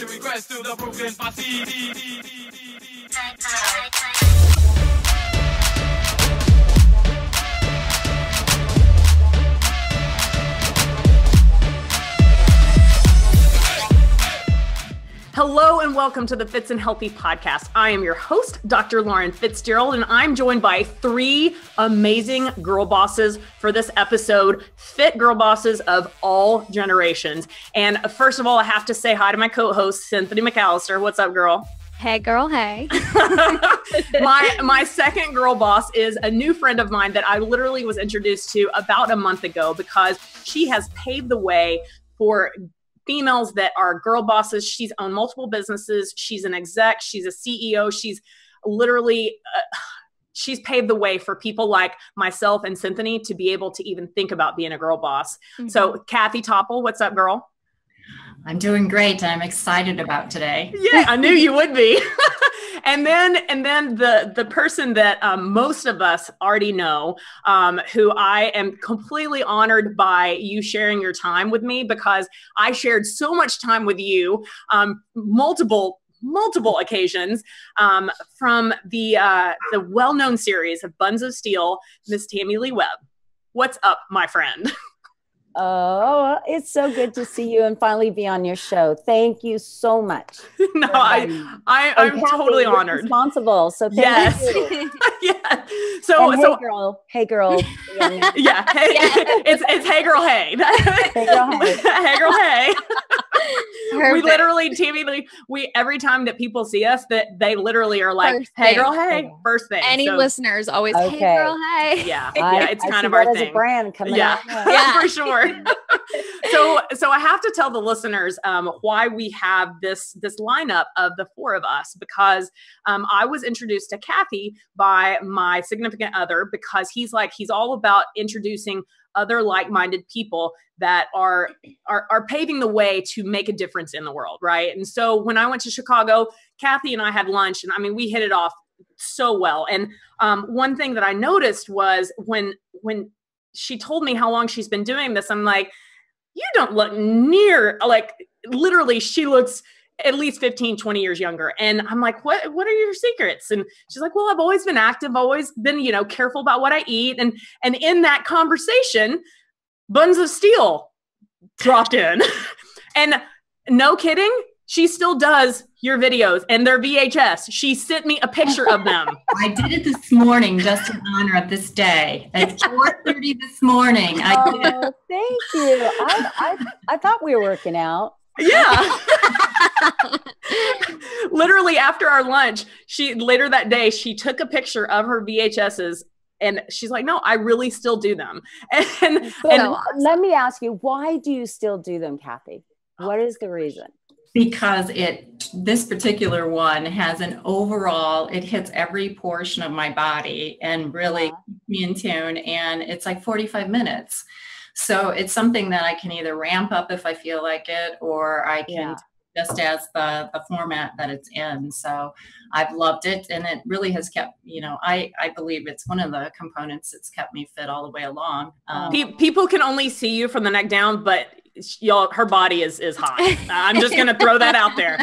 the request to the broken party. Hello and welcome to the Fitz and Healthy podcast. I am your host, Dr. Lauren Fitzgerald, and I'm joined by three amazing girl bosses for this episode, fit girl bosses of all generations. And first of all, I have to say hi to my co-host, Cinthanie McAllister. What's up, girl? Hey, girl, hey. My second girl boss is a new friend of mine that I literally was introduced to about a month ago because she has paved the way for females that are girl bosses. She's owned multiple businesses. She's an exec. She's a CEO. She's literally, she's paved the way for people like myself and Cinthanie to be able to even think about being a girl boss. Mm-hmm. So Kathie Toppel, what's up, girl? I'm doing great. I'm excited about today. Yeah, I knew you would be. And then the person that most of us already know, who I am completely honored by you sharing your time with me, because I shared so much time with you, multiple occasions, from the well-known series of Buns of Steel, Miss Tamilee Webb. What's up, my friend? Oh, it's so good to see you and finally be on your show. Thank you so much. No, I'm Kathie, totally honored. Responsible. So thank you. Yeah. So hey girl. Yeah. Hey, it's hey girl, hey. Hey girl, hey. Hey girl, hey. Perfect. We literally, Tamilee, every time that people see us, that they literally are like, hey girl, hey, first thing. Any listeners always, hey girl, hey. Yeah. It's kind of our thing. As a brand coming out. Yeah, for sure. So I have to tell the listeners why we have this lineup of the four of us, because I was introduced to Kathie by my significant other, because he's all about introducing other like-minded people that are paving the way to make a difference in the world, right? And so when I went to Chicago, Kathie and I had lunch, and I mean, we hit it off so well. And one thing that I noticed was when she told me how long she's been doing this, I'm like, you don't look near, like, literally she looks at least 15, 20 years younger. And I'm like, what are your secrets? And she's like, well, I've always been active, always been, careful about what I eat. And in that conversation, Buns of Steel dropped in. And no kidding, she still does your videos and their VHS. She sent me a picture of them. I did it this morning just in honor of this day. At 4:30 this morning. Oh, thank you. I thought we were working out. Yeah. Literally after our lunch, later that day, she took a picture of her VHSs. And she's like, no, I really still do them. And let me ask you, why do you still do them, Kathie? What is the reason? Because this particular one has it hits every portion of my body and really keeps me in tune. And it's like 45 minutes. So it's something that I can either ramp up if I feel like it, or I can just as the format that it's in. So I've loved it. And it really has kept, I believe it's one of the components that's kept me fit all the way along. People can only see you from the neck down, but her body is hot. I'm just going to throw that out there.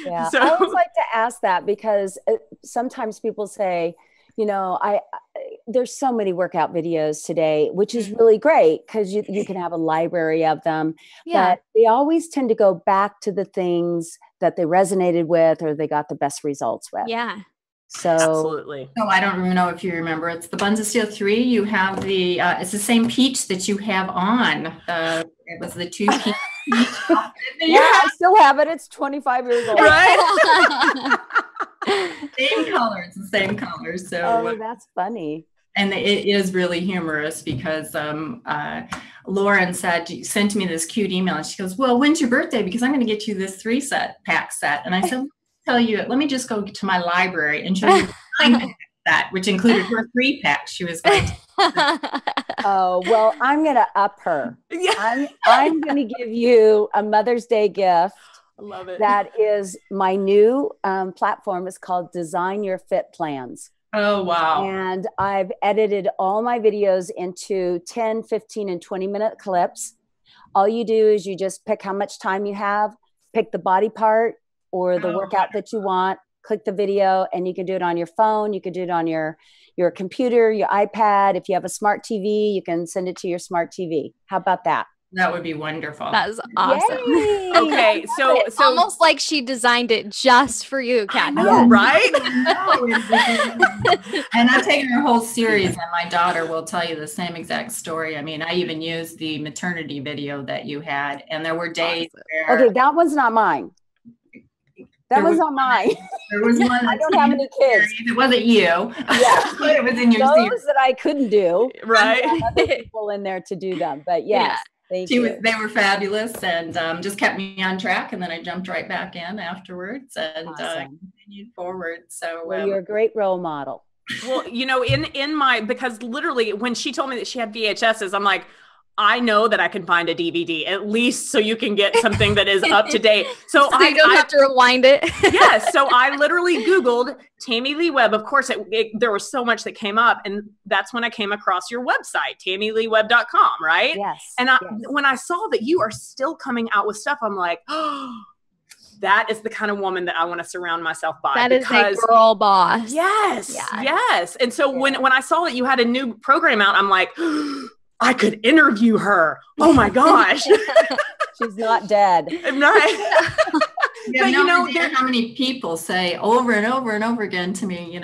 Yeah. So, I always like to ask that, because sometimes people say, there's so many workout videos today, which is really great because you can have a library of them. Yeah. But they always tend to go back to the things that they resonated with or they got the best results with. Yeah. So absolutely. So I don't even know if you remember, it's the Buns of Steel 3. You have it's the same peach that you have on. It was the 2 peach. Yeah, I still have it. It's 25 years old. Right? Same color. It's the same color. So that's funny. And it is really humorous because Lauren sent me this cute email, and she goes, well, when's your birthday? Because I'm going to get you this 3-pack set. And I said, let me just go to my library and show you the 9-pack set, which included her 3-pack. She was going oh, well, I'm going to up her. Yeah. I'm going to give you a Mother's Day gift. I love it. That is my new platform. It's called Design Your Fit Plans. Oh, wow. And I've edited all my videos into 10, 15, and 20-minute clips All you do is you just pick how much time you have, pick the body part or the workout that you want, click the video, and you can do it on your phone. You can do it on your computer, your iPad. If you have a smart TV, you can send it to your smart TV. How about that? That would be wonderful. That is awesome. Okay, so almost like she designed it just for you, Kathie. I know, right? And I've taken her whole series, and my daughter will tell you the same exact story. I mean, I even used the maternity video that you had, and there were days where... Okay, that one's not mine. That was not mine. There was one. I don't have any kids. It wasn't you. Yeah, it was in your series. Those that I couldn't do. Right. I had other people in there to do them, but yes. Yeah. They were fabulous and just kept me on track. And then I jumped right back in afterwards and continued forward. So well, you're a great role model. Well, you know, in my, because literally when she told me that she had VHSs, I'm like, I know that I can find a DVD at least so you can get something that is up to date. So you don't have to rewind it. Yes. So I literally Googled Tamilee Webb. Of course, there was so much that came up. And that's when I came across your website, TamileeWebb.com, right? Yes. And when I saw that you are still coming out with stuff, I'm like, oh, that is the kind of woman that I want to surround myself by. That is a girl boss. Yes. Yeah. Yes. And so when I saw that you had a new program out, I'm like, I could interview her. Oh my gosh. She's not dead. Right. But you know, how many people say over and over and over again to me,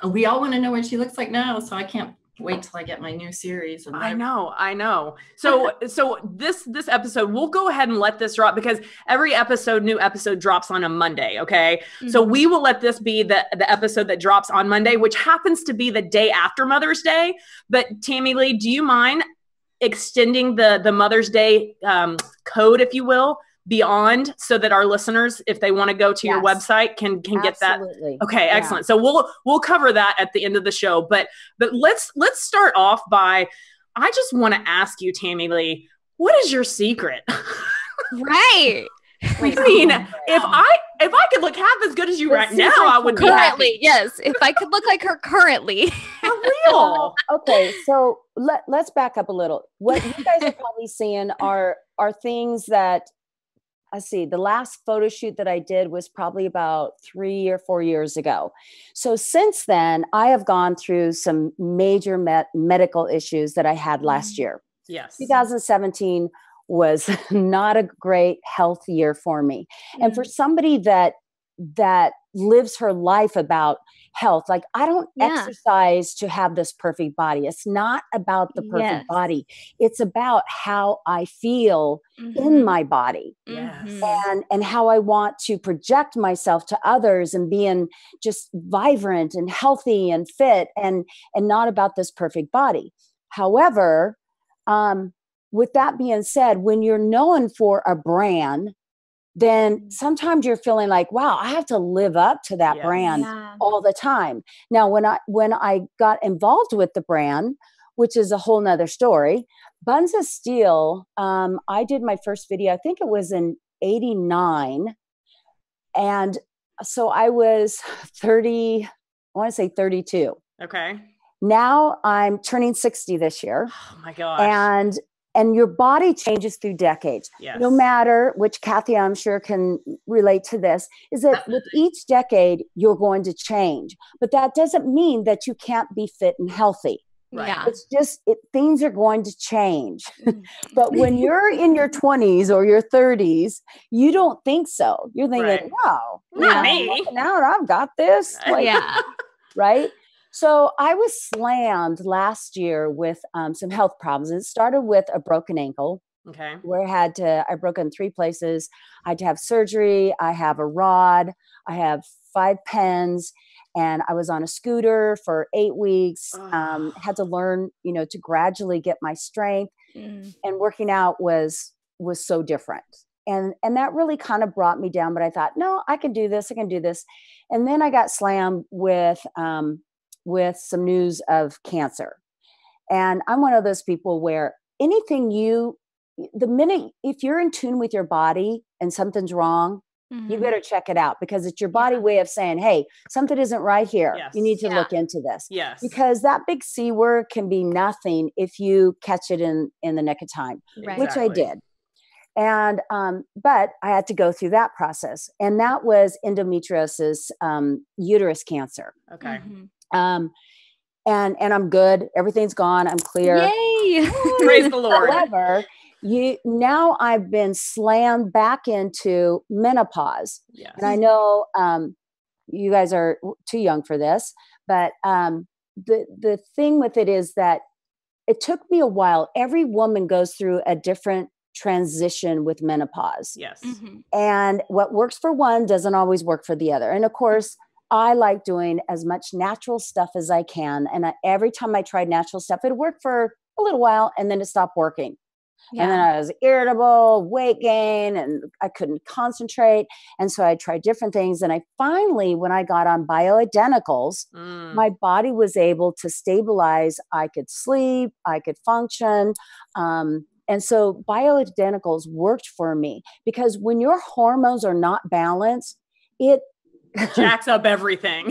we all want to know what she looks like now. So I can't wait till I get my new series. And I know. So this episode, we'll go ahead and let this drop because every new episode drops on a Monday. Okay. Mm-hmm. So we will let this be the episode that drops on Monday, which happens to be the day after Mother's Day. But Tamilee, do you mind extending the Mother's Day code, if you will, beyond so that our listeners, if they want to go to your website, can get that? Okay, excellent. So we'll cover that at the end of the show. But let's start off by, I just want to ask you, Tamilee, what is your secret? Right. I mean, if I could look half as good as you right now, I would currently, yes. If I could look like her currently. For real. Okay, so let's back up a little. What you guys are probably seeing are things that, let's see, the last photo shoot that I did was probably about 3 or 4 years ago. So since then, I have gone through some major medical issues that I had last year. Yes. 2017 was not a great health year for me. And for somebody that lives her life about health, like I don't exercise to have this perfect body. It's not about the perfect body. It's about how I feel in my body. Yes. And how I want to project myself to others and being just vibrant and healthy and fit and not about this perfect body. However, with that being said, when you're known for a brand, then sometimes you're feeling like, wow, I have to live up to that brand all the time. Now, when I got involved with the brand, which is a whole nother story, Buns of Steel, I did my first video, I think it was in 89. And so I was 30, I want to say 32. Okay. Now I'm turning 60 this year. Oh my gosh. And your body changes through decades. Yes. No matter, which Kathie, I'm sure can relate to this, is that with each decade, you're going to change. But that doesn't mean that you can't be fit and healthy. Right. Yeah. It's just, things are going to change. But when you're in your 20s or your 30s, you don't think so. You're thinking, wow, me. Now I've got this. Like, right? So I was slammed last year with some health problems. It started with a broken ankle. Okay. Where I broke in 3 places. I had to have surgery. I have a rod. I have 5 pens. And I was on a scooter for 8 weeks. Had to learn, to gradually get my strength. And working out was so different. And that really kind of brought me down. But I thought, no, I can do this. I can do this. And then I got slammed with some news of cancer. And I'm one of those people where the minute, if you're in tune with your body and something's wrong, You better check it out, because it's your body way of saying, hey, something isn't right here. Yes. You need to look into this. Yes. Because that big C word can be nothing if you catch it in the nick of time, Right. which I did. And, but I had to go through that process, and that was endometriosis, uterus cancer. Okay. And I'm good. Everything's gone. I'm clear. Yay. Praise the Lord. However, now I've been slammed back into menopause. Yes. And I know you guys are too young for this, but the thing with it is that it took me a while. Every woman goes through a different transition with menopause. Yes. And what works for one doesn't always work for the other. And of course, I like doing as much natural stuff as I can. And every time I tried natural stuff, it worked for a little while, and then it stopped working. And then I was irritable, weight gain, and I couldn't concentrate. And so I tried different things. And I finally, when I got on bioidenticals, my body was able to stabilize. I could sleep, I could function. And so bioidenticals worked for me, because when your hormones are not balanced, it jacks up everything.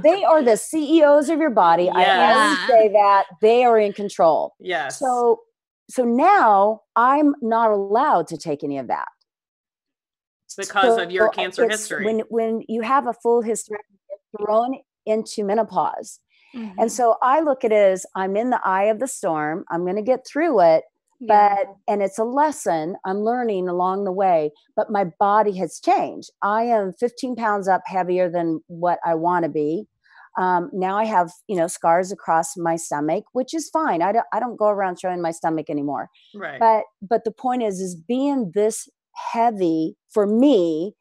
They are the CEOs of your body. Yes. I always say that they are in control. Yes. So now I'm not allowed to take any of that because of your cancer history. When you have a full hysterectomy, you're thrown into menopause. And so I look at it as, I'm in the eye of the storm. I'm going to get through it. And it's a lesson I'm learning along the way, but my body has changed. I am 15 pounds up heavier than what I want to be. Now I have, scars across my stomach, which is fine. I don't go around showing my stomach anymore. Right. But the point is being this heavy for me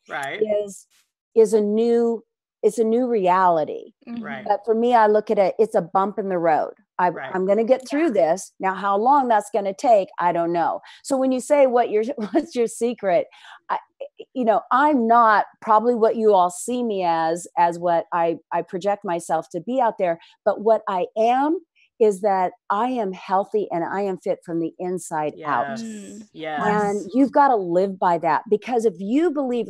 is a new reality. Right. But for me, I look at it, it's a bump in the road. I'm going to get through this. Now, how long that's going to take, I don't know. So when you say what's your secret, I'm not probably what you all see me as what I project myself to be out there. But what I am is that I am healthy and I am fit from the inside out. Yes. And you've got to live by that, because if you believe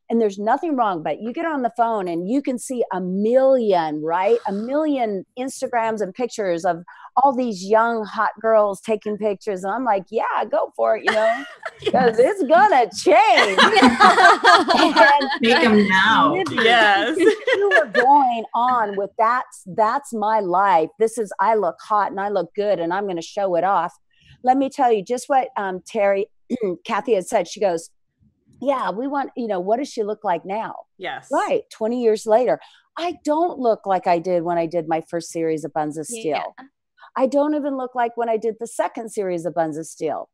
and there's nothing wrong, but you get on the phone and you can see a million Instagrams and pictures of all these young, hot girls taking pictures. And I'm like, yeah, go for it, because it's going to change. Make them now. Yes. You are going on with that's my life. I look hot and I look good and I'm going to show it off. Let me tell you just what Kathie had said. She goes, yeah, we want, what does she look like now? Yes. Right. 20 years later, I don't look like I did when I did my first series of Buns of Steel. Yeah. I don't even look like when I did the second series of Buns of Steel.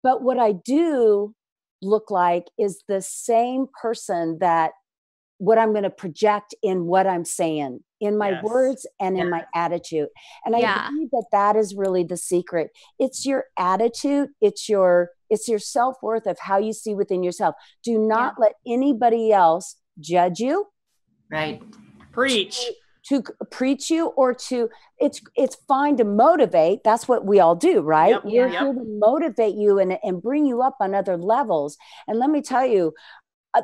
But what I do look like is the same person, that what I'm going to project in what I'm saying, in my words and in my attitude. And I believe that is really the secret. It's your attitude. It's your self-worth of how you see within yourself. Do not let anybody else judge you. Right. Preach. To preach you, or it's fine to motivate. That's what we all do, right? Yep, We're here to motivate you and bring you up on other levels. And let me tell you,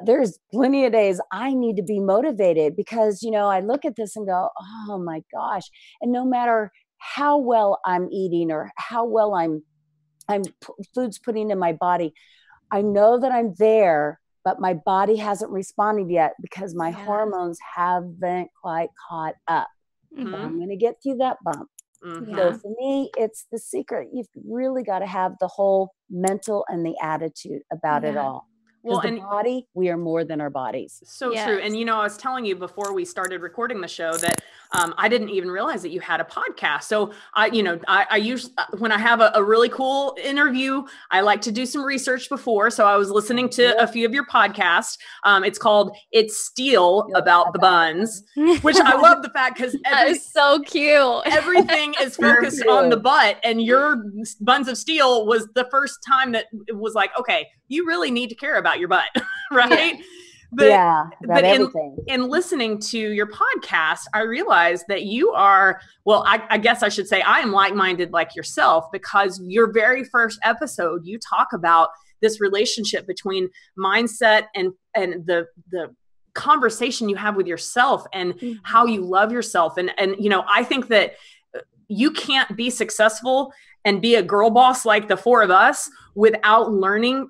there's plenty of days I need to be motivated, because, I look at this and go, oh my gosh. And no matter how well I'm eating or how well food's putting in my body, I know that I'm there, but my body hasn't responded yet because my hormones haven't quite caught up. Mm-hmm. I'm going to get through that bump. Mm-hmm. So for me, it's the secret. You've really got to have the whole mental and the attitude about it all. Well, the body, we are more than our bodies. So true. And, I was telling you before we started recording the show that I didn't even realize that you had a podcast. So I usually, when I have a really cool interview, I like to do some research before. So I was listening to a few of your podcasts. It's called It's Steel About the Buns, which I love the fact, because it's so cute. Everything is focused on the butt, and your Buns of Steel was the first time that it was like, okay, you really need to care about your butt, right? Yeah. But in listening to your podcast, I realized that you are, I guess I should say I am like-minded like yourself, because your very first episode, you talk about this relationship between mindset and the conversation you have with yourself and how you love yourself. And, you know, I think that you can't be successful and be a girl boss like the four of us without learning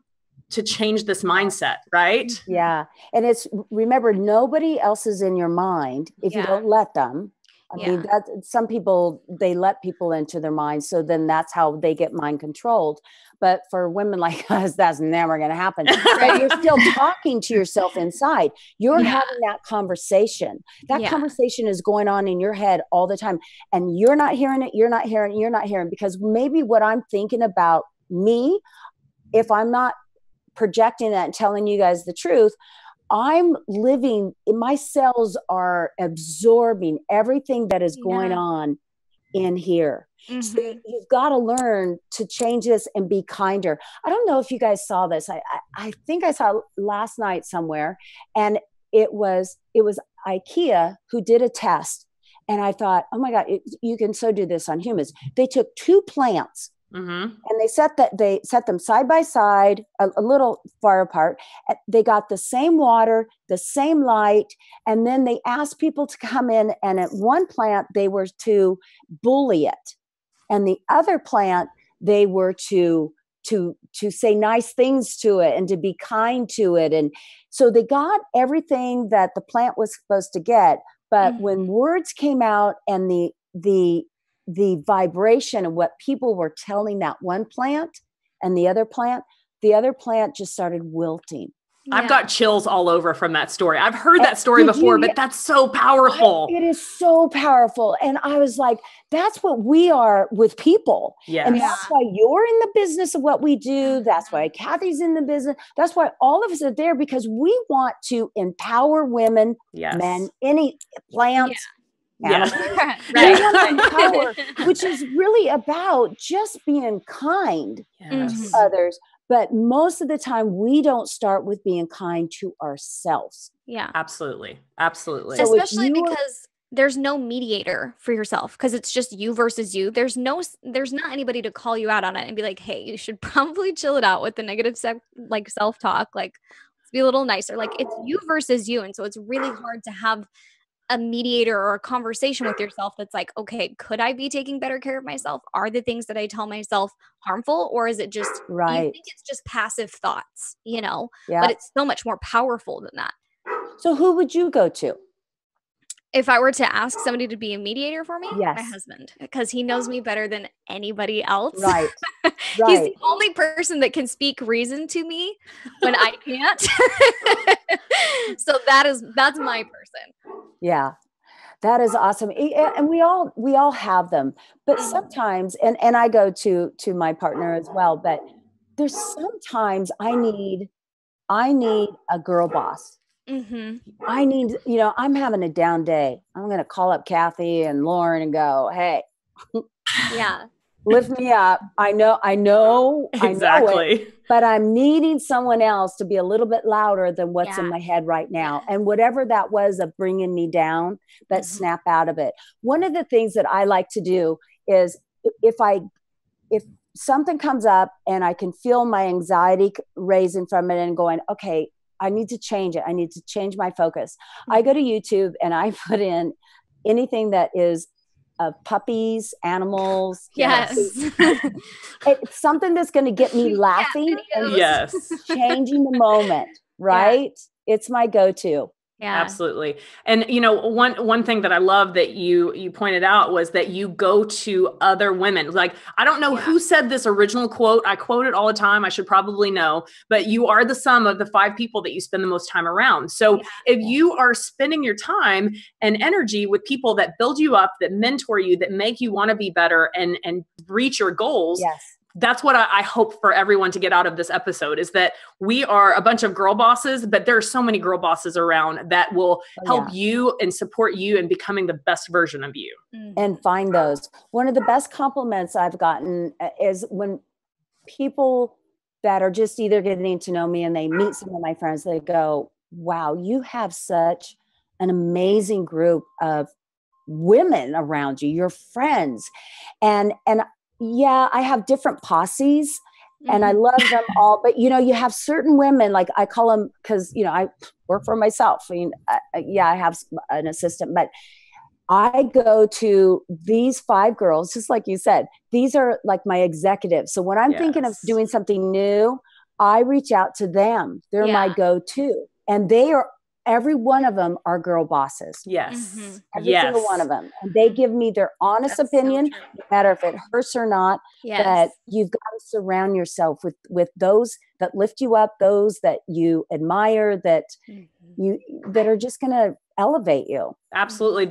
to change this mindset, right? Yeah. And it's, remember, nobody else is in your mind if you don't let them. I mean, that some people, they let people into their minds. So then that's how they get mind controlled. But for women like us, that's never going to happen. But you're still talking to yourself inside. You're having that conversation. That conversation is going on in your head all the time. And you're not hearing it. You're not hearing it. You're not hearing, because maybe what I'm thinking about me, if I'm not projecting that and telling you guys the truth, I'm living, my cells are absorbing everything that is going on in here. So you've got to learn to change this and be kinder. I don't know if you guys saw this. I think I saw it last night somewhere, and it was IKEA who did a test. And I thought, oh my God, you can so do this on humans. They took two plants, and they set them side by side, a little far apart. They got the same water, the same light, and then they asked people to come in. And at one plant, they were to bully it, and the other plant, they were to say nice things to it and to be kind to it. And so they got everything that the plant was supposed to get. But when words came out and the vibration of what people were telling that one plant and the other plant just started wilting. I've got chills all over from that story. I've heard that story before, but that's so powerful. It is so powerful. And I was like, that's what we are with people. Yes. And that's why you're in the business of what we do. That's why Kathie's in the business. That's why all of us are there, because we want to empower women, men, any plants. Yes. Power, which is really about just being kind to others. But most of the time, we don't start with being kind to ourselves. Yeah, absolutely. Absolutely. So especially because there's no mediator for yourself, because it's just you versus you. There's not anybody to call you out on it and be like, hey, you should probably chill it out with the negative self-talk. Like, let's be a little nicer. Like, it's you versus you. And so it's really hard to have a mediator or a conversation with yourself that's like, okay, could I be taking better care of myself? Are the things that I tell myself harmful, or is it just, you think it's just passive thoughts, you know, but it's so much more powerful than that. So who would you go to? If I were to ask somebody to be a mediator for me, yes. my husband, because he knows me better than anybody else. Right. He's the only person that can speak reason to me when I can't. So that's my person. Yeah. That is awesome. And we all have them, but sometimes, and I go to my partner as well, but there's sometimes I need a girl boss. Mm-hmm. I need, I'm having a down day. I'm going to call up Kathie and Lauren and go, hey, lift me up. I know it, but I'm needing someone else to be a little bit louder than what's in my head right now. And whatever that was of bringing me down, but snap out of it. One of the things that I like to do is if something comes up and I can feel my anxiety raising from it and going, okay, I need to change it. I need to change my focus. I go to YouTube and I put in anything that is of puppies, animals. Yes. It's something that's going to get me laughing and changing the moment, right? It's my go-to. Yeah, absolutely. And one thing that I love that you pointed out was that you go to other women. Like, I don't know who said this original quote. I quote it all the time. I should probably know, but you are the sum of the 5 people that you spend the most time around. So if you are spending your time and energy with people that build you up, that mentor you, that make you want to be better and reach your goals. Yes. That's what I hope for everyone to get out of this episode, is that we are a bunch of girl bosses, but there are so many girl bosses around that will help you and support you in becoming the best version of you. And find those. One of the best compliments I've gotten is when people that are just either getting to know me and they meet some of my friends, they go, wow, you have such an amazing group of women around you, your friends. And yeah, I have different posses, and I love them all. But, you know, you have certain women, like I call them, because, you know, I work for myself. I mean, I have an assistant, but I go to these 5 girls, just like you said, these are like my executives. So when I'm thinking of doing something new, I reach out to them. They're my go-to. And they are, every one of them are girl bosses. Yes. Every single one of them. And they give me their honest opinion, no matter if it hurts or not. That you've got to surround yourself with those that lift you up, those that you admire, that that are just going to elevate you. Absolutely.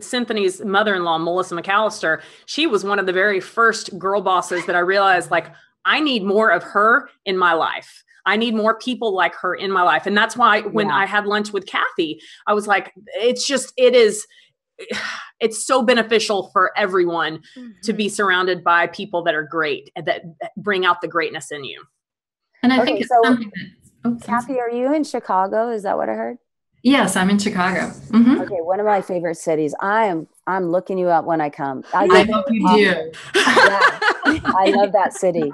Cinthany's mother-in-law, Melissa McAllister, she was one of the very first girl bosses that I realized, like, I need more of her in my life. I need more people like her in my life. And that's why when I had lunch with Kathie, I was like, it's so beneficial for everyone to be surrounded by people that are great and that bring out the greatness in you. And I think it's something that, Kathie, are you in Chicago? Is that what I heard? Yes, I'm in Chicago. Okay, one of my favorite cities. I'm looking you up when I come. I hope you do. I love that city.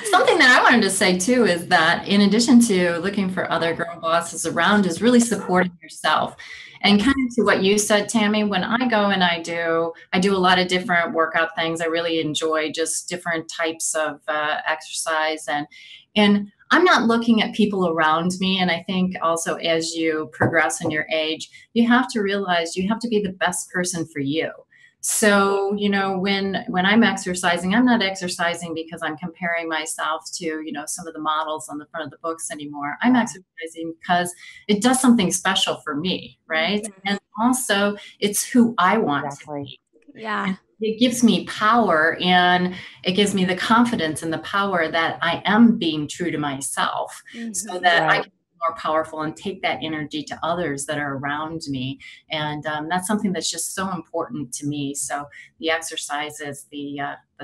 Something that I wanted to say too is that in addition to looking for other girl bosses around, is really supporting yourself. And kind of to what you said, Tammy, when I go and I do a lot of different workout things. I really enjoy just different types of exercise, and I'm not looking at people around me. And I think also as you progress in your age, you have to realize you have to be the best person for you. So, you know, when I'm exercising, I'm not exercising because I'm comparing myself to, you know, some of the models on the front of the books anymore. I'm exercising because it does something special for me, right? And also it's who I want to be. Yeah. It gives me power, and it gives me the confidence and the power that I am being true to myself, so that I can be more powerful and take that energy to others that are around me. And that's something that's just so important to me. So the exercise is the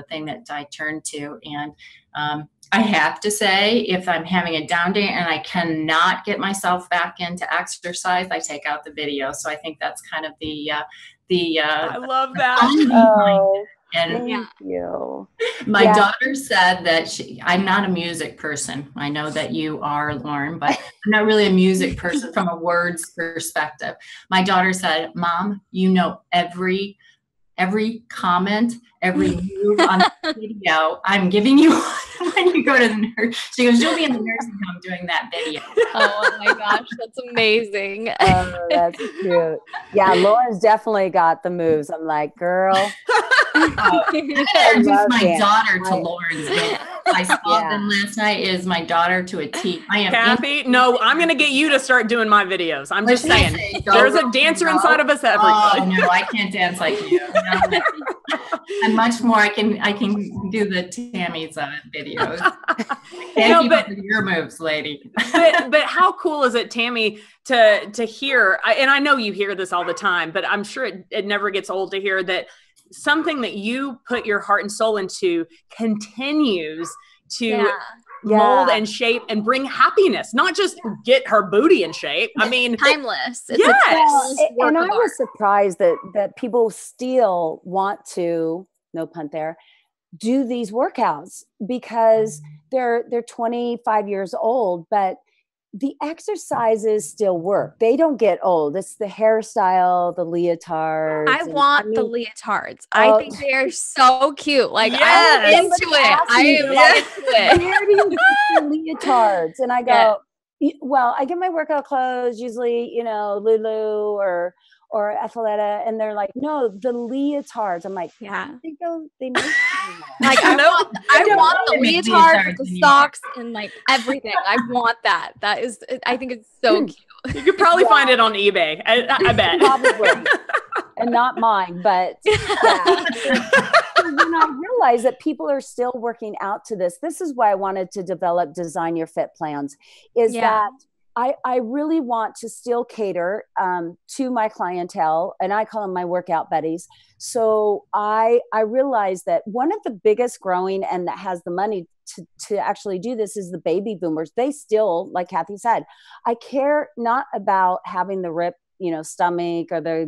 thing that I turn to. And I have to say, if I'm having a down day and I cannot get myself back into exercise, I take out the video. So I think that's kind of I love that. And thank you. My daughter said that I'm not a music person. I know that you are, Lauren, but I'm not really a music person from a words perspective. My daughter said, Mom, you know every comment, every move on the video. I'm giving you when you go to the nurse. She goes, you'll be in the nursing home doing that video. Oh my gosh, that's amazing. Oh, that's cute. Yeah, Lauren's definitely got the moves. I'm like, girl. I introduced my daughter to Lauren's dance. I saw them last night. Is my daughter to a T. I am Kathie. No, I'm going to get you to start doing my videos. I'm just saying, there's a dancer inside of us. Everybody. Oh no, I can't dance like you. No. And much more. I can do the Tammy's videos. Thank you for your moves, lady. but how cool is it, Tammy, to hear? And I know you hear this all the time, but I'm sure it never gets old to hear that something that you put your heart and soul into continues to mold and shape and bring happiness, not just get her booty in shape. I mean, timeless. It's and I was surprised that people still want to, no pun there, do these workouts because they're 25 years old, but the exercises still work. They don't get old. It's the hairstyle, the leotards. I want the leotards. I think they are so cute. Like, I'm into it. I am into it. Where do you get the leotards? And I go, well, I get my workout clothes, usually, you know, Lulu or Athleta, and they're like, no, the leotards. I'm like, they make like I want the leotard with the socks and like everything. I want that. That is, I think it's so cute. You could probably find it on eBay. I bet. Probably. And not mine, but when I realized that people are still working out to this is why I wanted to develop Design Your Fit plans, that I really want to still cater to my clientele, and I call them my workout buddies. So I realized that one of the biggest growing and that has the money to actually do this is the baby boomers. They still, like Kathie said, I care not about having the ripped, stomach or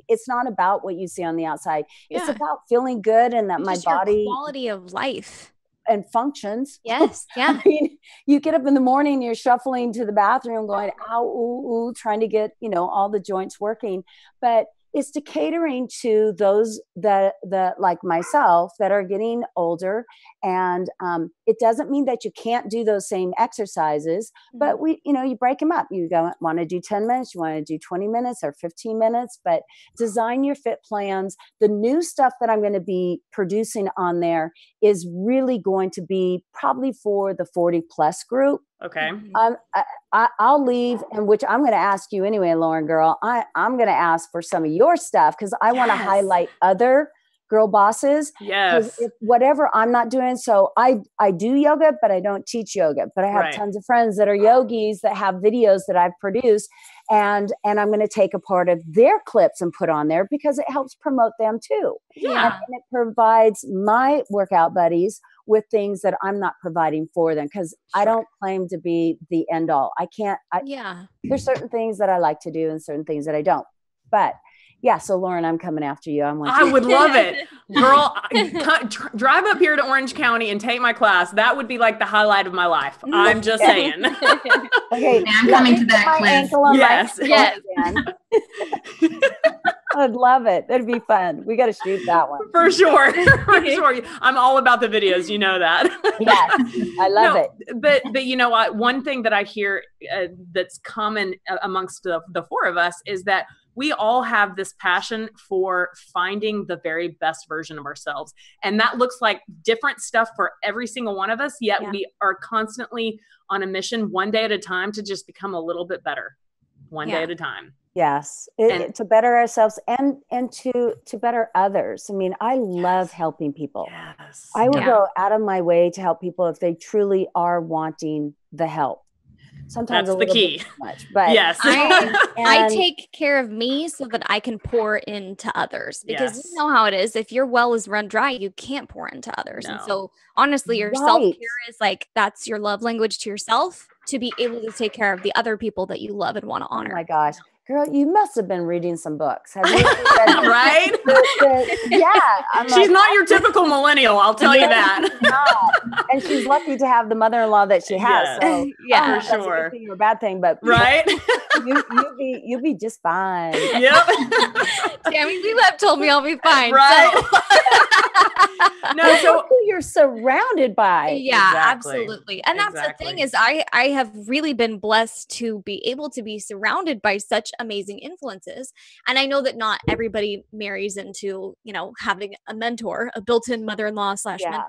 it's not about what you see on the outside. It's about feeling good and that it's my just body your quality of life. and functions. Yes. Yeah. I mean, you get up in the morning, you're shuffling to the bathroom going, ow, ooh, ooh, trying to get, all the joints working. But it's to catering to those that like myself that are getting older. And it doesn't mean that you can't do those same exercises, but you break them up. You don't want to do 10 minutes, you want to do 20 minutes or 15 minutes, but design your fit plans. The new stuff that I'm going to be producing on there is really going to be probably for the 40 plus group. Okay. I'll leave, and which I'm going to ask you anyway, Lauren girl, I'm going to ask for some of your stuff because I want to highlight other girl bosses. Yes. Whatever I'm not doing. So I do yoga, but I don't teach yoga, but I have tons of friends that are yogis that have videos that I've produced, and I'm going to take a part of their clips and put on there because it helps promote them too. Yeah. And it provides my workout buddies with things that I'm not providing for them because I don't claim to be the end all. There's certain things that I like to do and certain things that I don't. But yeah, so Lauren, I'm coming after you. I would love it. Girl, drive up here to Orange County and take my class. That would be like the highlight of my life. I'm just saying. Okay, I'm coming to that class. Yes. I'd love it. That'd be fun. We got to shoot that one. For sure. For sure. I'm all about the videos. You know that. Yes. I love it. But you know what? One thing that I hear that's common amongst the four of us is that we all have this passion for finding the very best version of ourselves. And that looks like different stuff for every single one of us. Yet we are constantly on a mission, one day at a time, to just become a little bit better, one day at a time. Yes. To better ourselves and to better others. I mean, I love helping people. Yes. I will go out of my way to help people if they truly are wanting the help. Sometimes that's the key. Bit too much, but yes, I take care of me so that I can pour into others, because you know how it is. If your well is run dry, you can't pour into others. And so honestly, your self-care is like, that's your love language to yourself, to be able to take care of the other people that you love and want to honor. Oh my gosh. Girl, you must have been reading some books. Have you read right? She's not your typical millennial, I'll tell you that. And she's lucky to have the mother-in-law that she has. So, for that's sure. a good thing or a bad thing, but you'll be just fine. Yep. Tammy Webb told me I'll be fine. Right. No, so who you're surrounded by. Yeah, absolutely. And that's the thing is I have really been blessed to be able to be surrounded by such amazing influences. And I know that not everybody marries into, having a mentor, a built-in mother-in-law / mentor.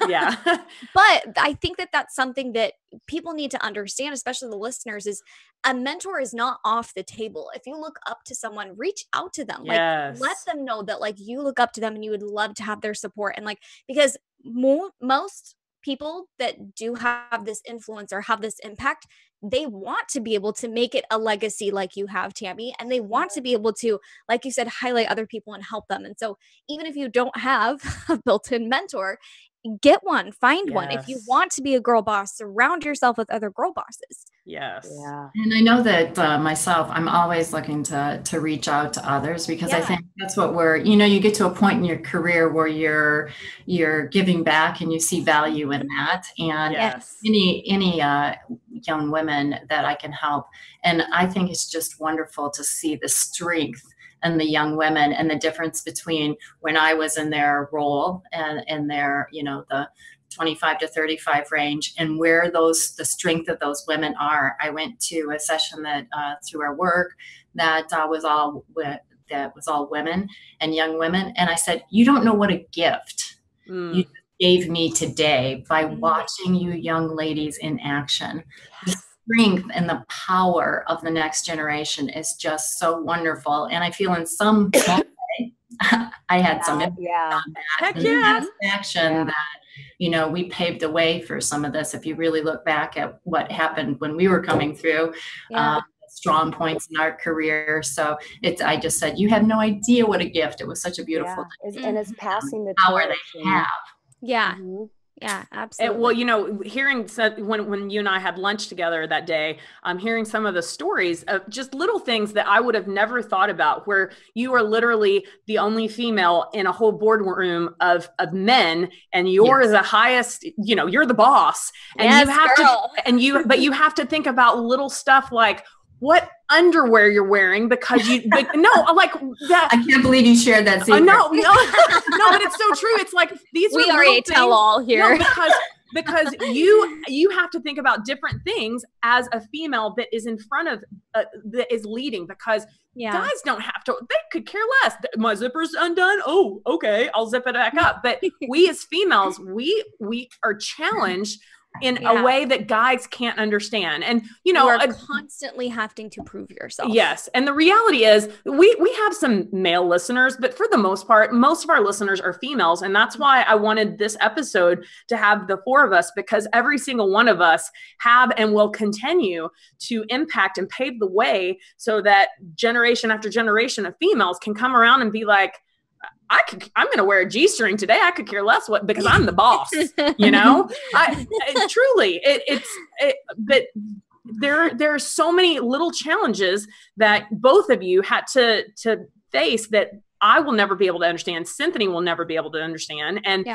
Yeah. But I think that that's something that people need to understand, especially the listeners, is a mentor is not off the table. If you look up to someone, reach out to them. Like, let them know that you look up to them and you would love to have their support. And because most people that do have this influence or have this impact, they want to be able to make it a legacy like you have, Tammy, and they want to be able to, like you said, highlight other people and help them. And so even if you don't have a built-in mentor, get one, find one. If you want to be a girl boss, surround yourself with other girl bosses. Yes. Yeah. And I know that myself, I'm always looking to reach out to others, because I think that's what you get to a point in your career where you're giving back and you see value in that. And any young women that I can help. And I think it's just wonderful to see the strength and the young women and the difference between when I was in their role and in their, the 25 to 35 range, and where the strength of those women are. I went to a session that through our work that was all women and young women. And I said, you don't know what a gift you gave me today by watching you young ladies in action. The strength and the power of the next generation is just so wonderful. And I feel in some way, I had some impact on that. And action that, we paved the way for some of this. If you really look back at what happened when we were coming through, strong points in our career. So I just said, you have no idea what a gift. It was such a beautiful thing. And it's passing the power torch they have. Yeah. Yeah, absolutely. Well, you know, hearing when you and I had lunch together that day, I'm hearing some of the stories of just little things that I would have never thought about, where you are literally the only female in a whole boardroom of men, and you're the highest, you know, you're the boss, and you have to, but you have to think about little stuff like what underwear you're wearing, because like that. I can't believe you shared that secret. No, but it's so true. It's like we are a tell-all here. No, because you have to think about different things as a female that is in front of that is leading, because guys don't have to, they could care less. My zipper's undone. Oh, okay, I'll zip it back up. But we as females, we are challenged in a way that guys can't understand. And, you know, you are constantly having to prove yourself. Yes. And the reality is we have some male listeners, but for the most part, most of our listeners are females. And that's why I wanted this episode to have the four of us, because every single one of us have and will continue to impact and pave the way so that generation after generation of females can come around and be like, I'm going to wear a G-string today. I could care less because I'm the boss, you know, truly but there are so many little challenges that both of you had to face that I will never be able to understand. Cinthanie will never be able to understand. And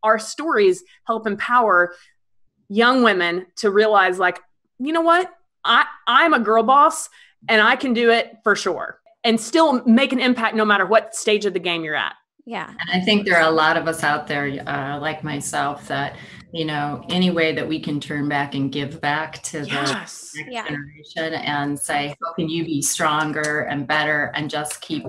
our stories help empower young women to realize, like, you know what, I'm a girl boss and I can do it for sure, and still make an impact no matter what stage of the game you're at. Yeah. And I think there are a lot of us out there, like myself, that, you know, any way that we can turn back and give back to the next generation and say, how can you be stronger and better, and just keep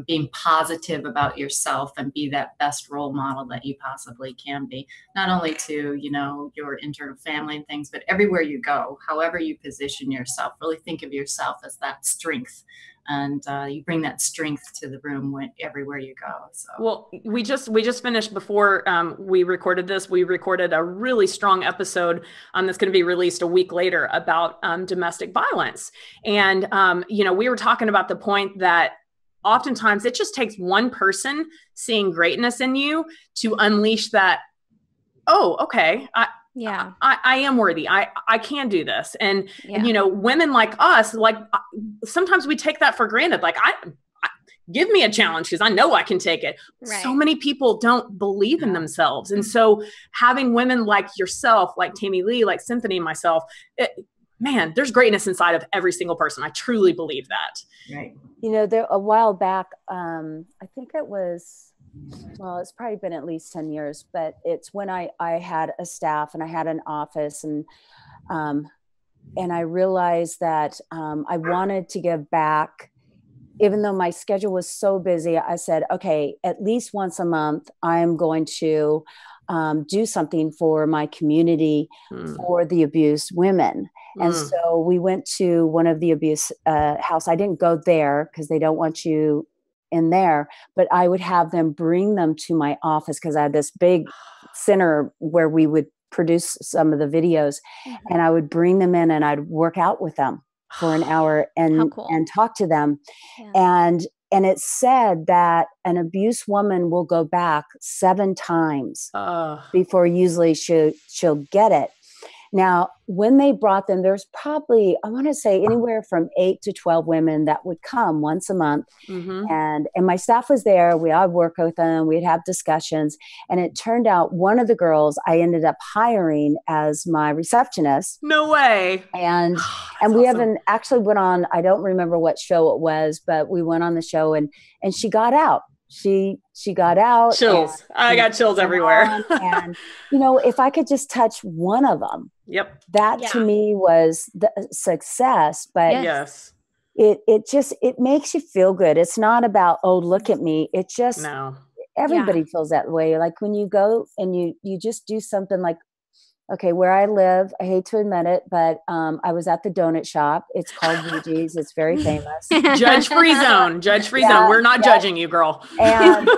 being positive about yourself and be that best role model that you possibly can be, not only to, you know, your internal family and things, but everywhere you go, however you position yourself, really think of yourself as that strength. And you bring that strength to the room everywhere you go. So, well, we just finished before we recorded this. We recorded a really strong episode that's going to be released a week later about domestic violence. And you know, we were talking about the point that oftentimes it just takes one person seeing greatness in you to unleash that. Oh, okay. I am worthy. I can do this. And, you know, women like us, like sometimes we take that for granted. Like give me a challenge because I know I can take it. Right. So many people don't believe in themselves. And so having women like yourself, like Tamilee, like Cinthanie and myself, man, there's greatness inside of every single person. I truly believe that. Right. You know, there a while back, I think it was, well, it's probably been at least 10 years, but it's when I had a staff and I had an office, and I realized that I wanted to give back, even though my schedule was so busy. I said, okay, at least once a month, I'm going to do something for my community for the abused women. And so we went to one of the abuse house. I didn't go there because they don't want you in there, but I would have them bring them to my office because I had this big center where we would produce some of the videos, and I would bring them in and I'd work out with them for an hour and talk to them. Yeah. And it said that an abused woman will go back 7 times before usually she'll get it. Now, when they brought them, there's probably, I want to say anywhere from 8 to 12 women that would come once a month. And my staff was there. We all work with them. We'd have discussions. And it turned out one of the girls I ended up hiring as my receptionist. No way. And we haven't actually went on, I don't remember what show it was, but we went on the show and she got out. She got out. Chills. I got chills everywhere. And, you know, if I could just touch one of them, that to me was the success. But it makes you feel good. It's not about, oh, look at me. It's just, everybody feels that way. Like when you go and you just do something like, okay, where I live, I hate to admit it, but I was at the donut shop. It's called VG's. It's very famous. Judge-free zone. Judge-free zone. We're not judging you, girl. And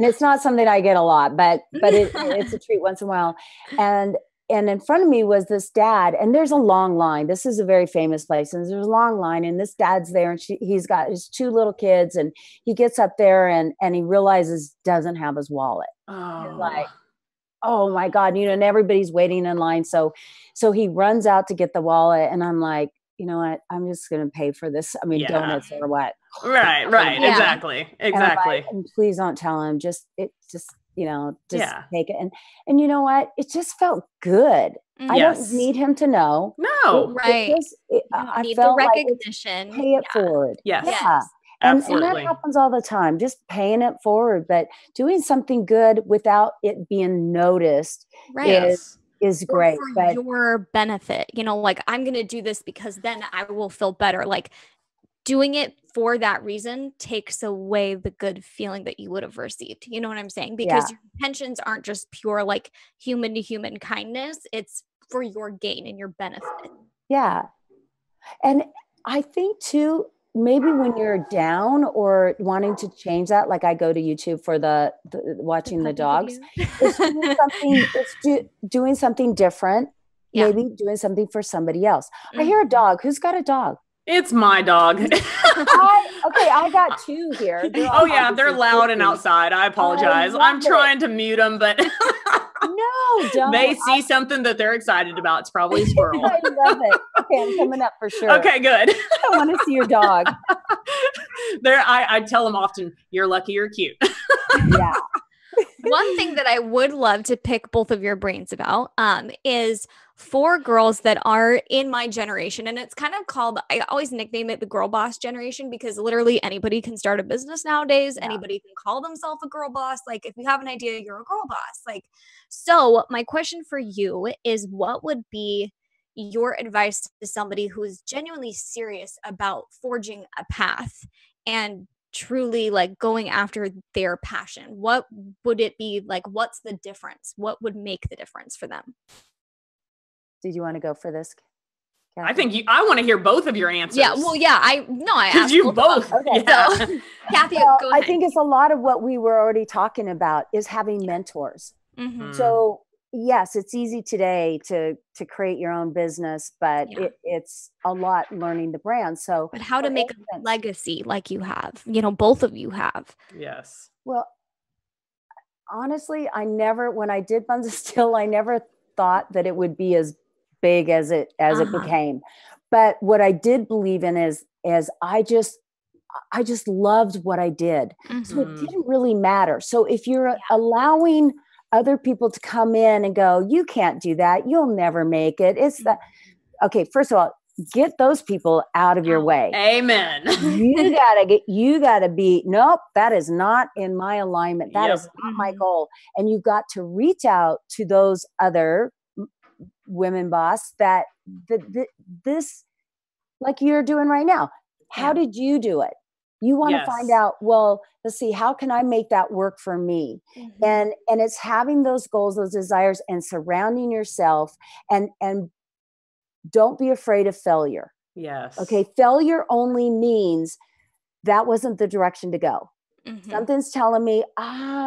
it's not something I get a lot, but it's a treat once in a while. And in front of me was this dad, and there's a long line. This is a very famous place, and there's a long line, and this dad's there, and he's got his 2 little kids, and he gets up there and he realizes doesn't have his wallet. Oh. He's like, oh my God, and everybody's waiting in line. So he runs out to get the wallet, and I'm like, you know what? I'm just going to pay for this. I mean, donuts or what? Right. Yeah. Exactly. Like, and please don't tell him. Just take it. And you know what? It just felt good. I don't need him to know. No. Right. I need felt the like recognition. pay it forward. Yes. Yeah. And that happens all the time, just paying it forward, but doing something good without it being noticed is great. For your benefit, like I'm going to do this because then I will feel better. Like doing it for that reason takes away the good feeling that you would have received. You know what I'm saying? Because your intentions aren't just pure like human to human kindness. It's for your gain and your benefit. Yeah. And I think too, maybe when you're down or wanting to change that, like I go to YouTube for the watching the dogs, it's doing something different. Yeah. Maybe doing something for somebody else. I hear a dog. Who's got a dog? It's my dog. I got two here. They're loud and outside. I apologize. I'm trying to mute them, but no, don't. They see something that they're excited about. It's probably a squirrel. I love it. Okay, I'm coming up for sure. Okay, good. I want to see your dog. I tell them often, you're lucky you're cute. Yeah. One thing that I would love to pick both of your brains about is for girls that are in my generation. And it's kind of called, I always nickname it the girl boss generation, because literally anybody can start a business nowadays. Yeah. Anybody can call themselves a girl boss. Like if you have an idea, you're a girl boss. Like, so my question for you is, what would be your advice to somebody who is genuinely serious about forging a path and truly like going after their passion? What would it be like? What's the difference? What would make the difference for them? Did you want to go for this, Kathie? I think I want to hear both of your answers. Yeah, well, yeah, I asked you both. Okay. Yeah. So, Kathie, go ahead. I think it's a lot of what we were already talking about is having mentors. Mm-hmm. So yes, it's easy today to create your own business, but it's a lot learning the brand. So, but how to make a legacy like you have, both of you have. Yes. Well, honestly, when I did Buns of Steel, I never thought that it would be as big as it became. But what I did believe in is I just loved what I did. Mm-hmm. So it didn't really matter. So if you're allowing other people to come in and go, you can't do that, you'll never make it. It's that. Okay, first of all, get those people out of your way. Amen. you gotta be, nope, that is not in my alignment. That is not my goal. And you got to reach out to those other women boss that this, like you're doing right now. How did you do it? You want to find out, well, let's see, how can I make that work for me? Mm-hmm. And it's having those goals, those desires, and surrounding yourself, and don't be afraid of failure. Yes. Okay. Failure only means that wasn't the direction to go. Mm-hmm. Something's telling me,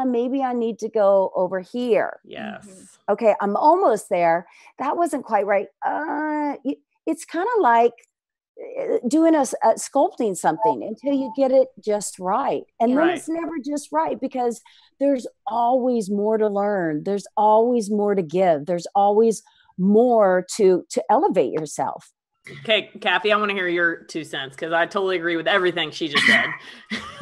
maybe I need to go over here. Yes. Mm-hmm. Okay. I'm almost there. That wasn't quite right. It's kind of like doing sculpting something until you get it just right. And then it's never just right, because there's always more to learn. There's always more to give. There's always more to elevate yourself. Okay, Kathie, I want to hear your 2 cents, because I totally agree with everything she just said.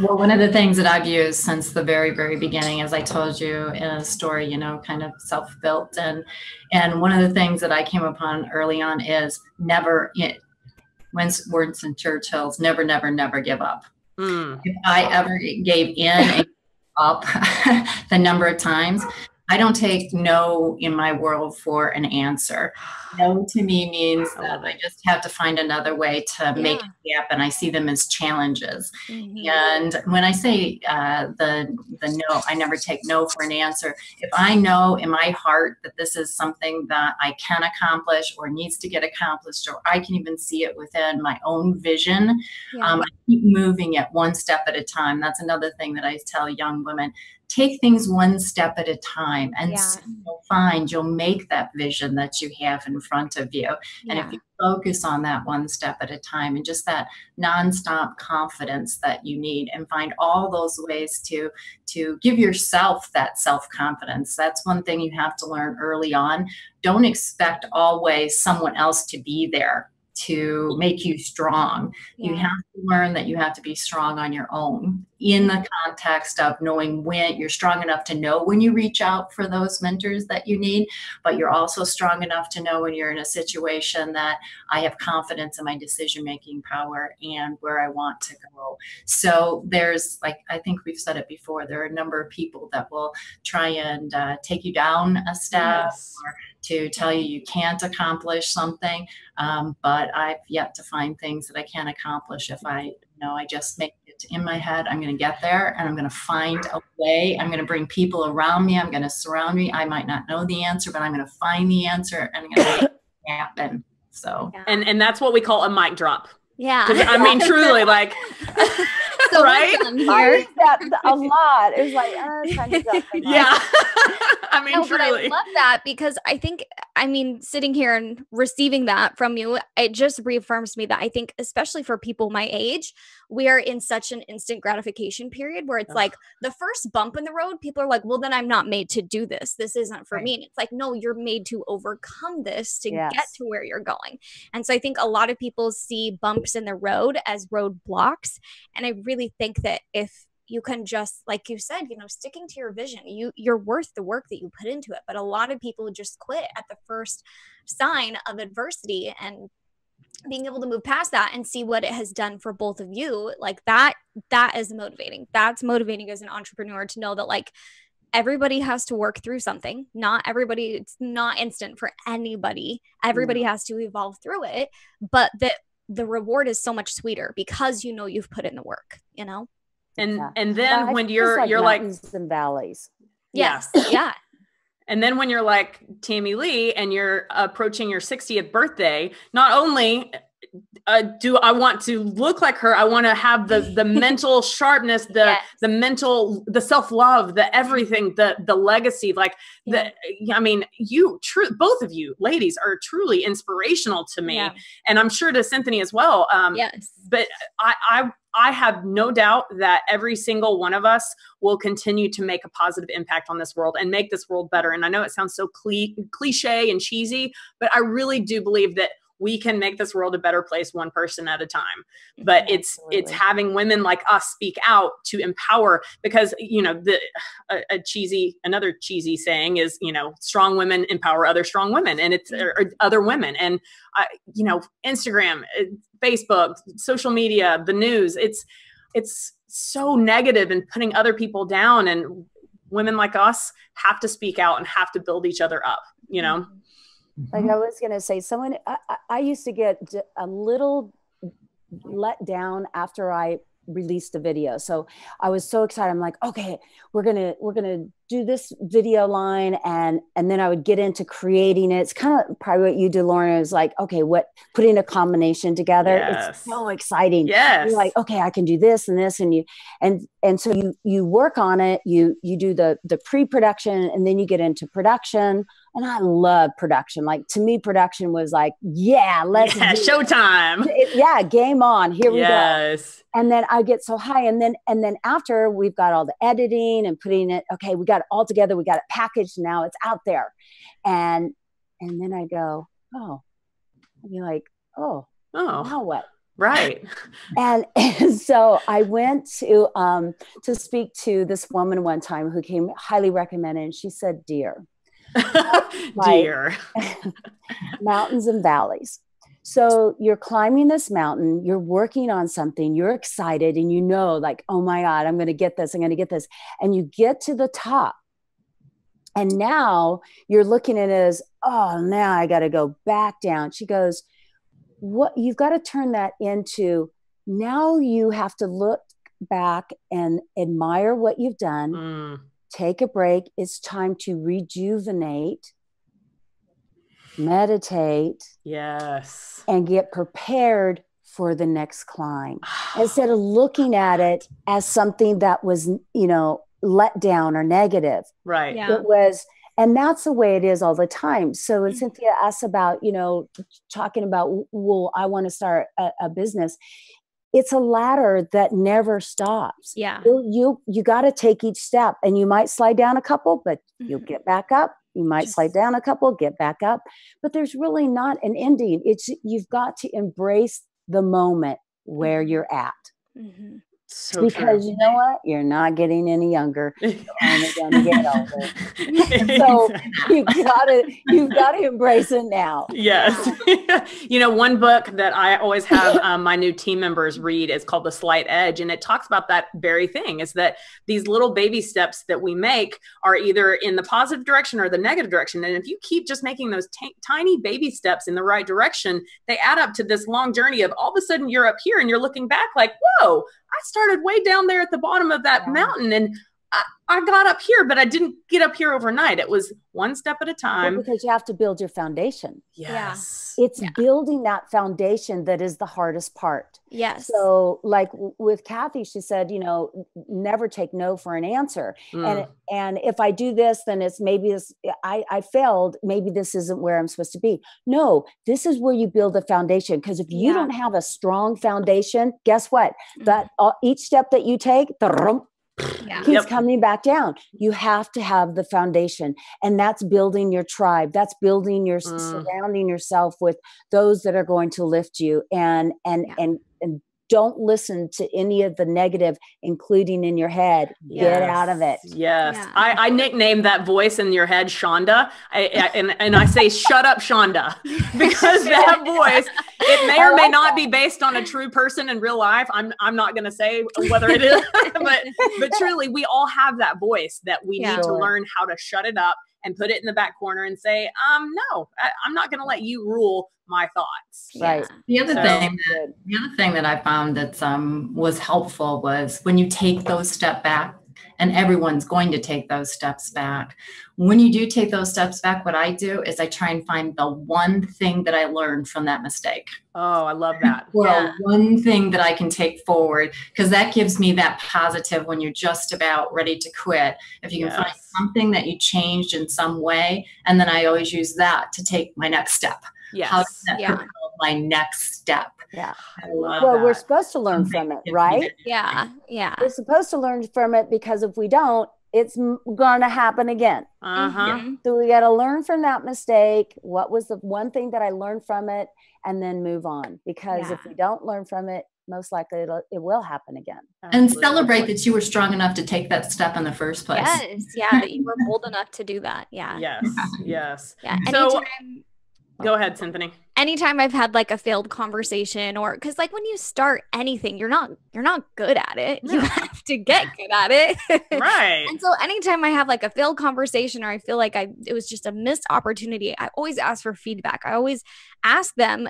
Well, one of the things that I've used since the very, very beginning, as I told you in a story, kind of self-built. And one of the things that I came upon early on is never, Winston Churchill's never, never, never give up. If I ever gave in and up the number of times, I don't take no in my world for an answer. No to me means that I just have to find another way to make it happen. I see them as challenges. Mm-hmm. And when I say the no, I never take no for an answer. If I know in my heart that this is something that I can accomplish or needs to get accomplished, or I can even see it within my own vision, I keep moving it one step at a time. That's another thing that I tell young women. take things one step at a time, and Yeah. soon you'll make that vision that you have in front of you. And if you focus on that one step at a time, and just that nonstop confidence that you need, and find all those ways to give yourself that self-confidence. That's one thing you have to learn early on. Don't expect always someone else to be there to make you strong. You have to learn that you have to be strong on your own, in the context of knowing when you're strong enough to know when you reach out for those mentors that you need, but you're also strong enough to know when you're in a situation that I have confidence in my decision-making power and where I want to go. So there's, like, I think we've said it before, there are a number of people that will try and take you down a step, or to tell you you can't accomplish something. But I've yet to find things that I can't accomplish if I just make it in my head. I'm going to get there, and I'm going to find a way. I'm going to bring people around me. I'm going to surround me. I might not know the answer, but I'm going to find the answer, and I'm going to make it happen. So, and that's what we call a mic drop. Yeah. I mean, truly, like, so right? I use that a lot. It's like, time to go. Yeah. I mean, no, but I truly. love that, because I think, I mean, sitting here and receiving that from you, it just reaffirms me that I think, especially for people my age, we are in such an instant gratification period where it's like the first bump in the road, people are like, well, then I'm not made to do this. This isn't for me. And it's like, no, you're made to overcome this to get to where you're going. And so I think a lot of people see bumps in the road as roadblocks. And I really think that if you can just, like you said, sticking to your vision, you're worth the work that you put into it. But a lot of people just quit at the first sign of adversity, and being able to move past that and see what it has done for both of you, like that is motivating. That's motivating as an entrepreneur, to know that, like, everybody has to work through something. It's not instant for anybody. Everybody has to evolve through it, but the reward is so much sweeter because you've put in the work, And then when you're like mountains and valleys. Yes. Yeah. And then when you're like Tamilee and you're approaching your 60th birthday, not only do I want to look like her, I want to have the mental sharpness, the mental, the self-love, the everything, the legacy, I mean, both of you ladies are truly inspirational to me. Yeah. And I'm sure to Cinthanie as well. But I have no doubt that every single one of us will continue to make a positive impact on this world and make this world better. And I know it sounds so cliche and cheesy, but I really do believe that we can make this world a better place, one person at a time. But it's having women like us speak out to empower, because, another cheesy saying is, strong women empower other strong women, and it's or other women. And, Instagram, Facebook, social media, the news, it's so negative and putting other people down, and women like us have to speak out and have to build each other up, Like I was going to say, I used to get a little let down after I released the video. So I was so excited. I'm like, okay, we're going to do this video line. And then I would get into creating it. It's kind of probably what you did, Lauren. It was like, okay, putting a combination together. Yes. It's so exciting. Yes. You're like, okay, I can do this and this. And so you work on it, you do the pre-production, and then you get into production. And I love production. Like, to me, production was like, showtime. Game on. Here we go. And then I get so high. And then after we've got all the editing and putting it, okay, we got it all together. We got it packaged. Now it's out there. And then I go, I'd be like, now what? Right. And so I went to speak to this woman one time who came highly recommended. And she said, dear, mountains and valleys. So you're climbing this mountain, you're working on something, you're excited, and like, oh my God, I'm going to get this. And you get to the top. And now you're looking at it as, now I got to go back down. She goes, what you've got to turn that into, now you have to look back and admire what you've done. Take a break. It's time to rejuvenate, meditate. Yes. And get prepared for the next climb. Instead of looking at it as something that was, let down or negative. Right. Yeah. It was, and that's the way it is all the time. So when Cynthia asks about, talking about, well, I want to start a business. It's a ladder that never stops. Yeah. You got to take each step, and you might slide down a couple, but you'll get back up. You might slide down a couple, get back up, but there's really not an ending. You've got to embrace the moment where you're at. Mm-hmm. So because true. you know what? You're not getting any younger. You're only going to get older. So you've got to embrace it now. Yes. One book that I always have my new team members read is called The Slight Edge. And it talks about that very thing, is that these little baby steps that we make are either in the positive direction or the negative direction. And if you keep just making those tiny baby steps in the right direction, they add up to this long journey of all of a sudden you're up here and you're looking back like, whoa, I started way down there at the bottom of that mountain, and I got up here, but I didn't get up here overnight. It was one step at a time. Well, because you have to build your foundation. Yes. It's building that foundation that is the hardest part. Yes. So like with Kathie, she said, never take no for an answer. And if I do this, then it's maybe this, I failed. Maybe this isn't where I'm supposed to be. No, this is where you build a foundation. Because if you don't have a strong foundation, guess what? That each step that you take, keeps coming back down. You have to have the foundation, and that's building your tribe. That's building your surrounding yourself with those that are going to lift you, and don't listen to any of the negative, including in your head. Get out of it. Yes. Yeah. I nicknamed that voice in your head Shonda. And I say, shut up, Shonda, because that voice, it may or may not be based on a true person in real life. I'm not going to say whether it is, but truly we all have that voice that we need to learn how to shut it up and put it in the back corner and say, no, I'm not going to let you rule my thoughts. Right. The other thing that I found that was helpful was when you take those steps back, and everyone's going to take those steps back. When you do take those steps back, what I do is I try and find the one thing that I learned from that mistake. Oh, I love that. Well, one thing that I can take forward, because that gives me that positive when you're just about ready to quit. If you can find something that you changed in some way, and then I always use that to take my next step. Yes. How does that propel my next step? Yeah. I love well, that. we're supposed to learn from it, right? Yeah. Yeah. We're supposed to learn from it, because if we don't, it's going to happen again. So we got to learn from that mistake. What was the one thing that I learned from it, and then move on? Because if we don't learn from it, most likely it will happen again. And celebrate that you were strong enough to take that step in the first place. Yes. Yeah. That you were bold enough to do that. Yeah. Yes. Yes. Yeah. So, go ahead, Cinthanie. Anytime I've had like a failed conversation, or because like when you start anything, you're not good at it. You have to get good at it. Right. And so anytime I have like a failed conversation, or I feel like it was just a missed opportunity, I always ask for feedback. I always ask them,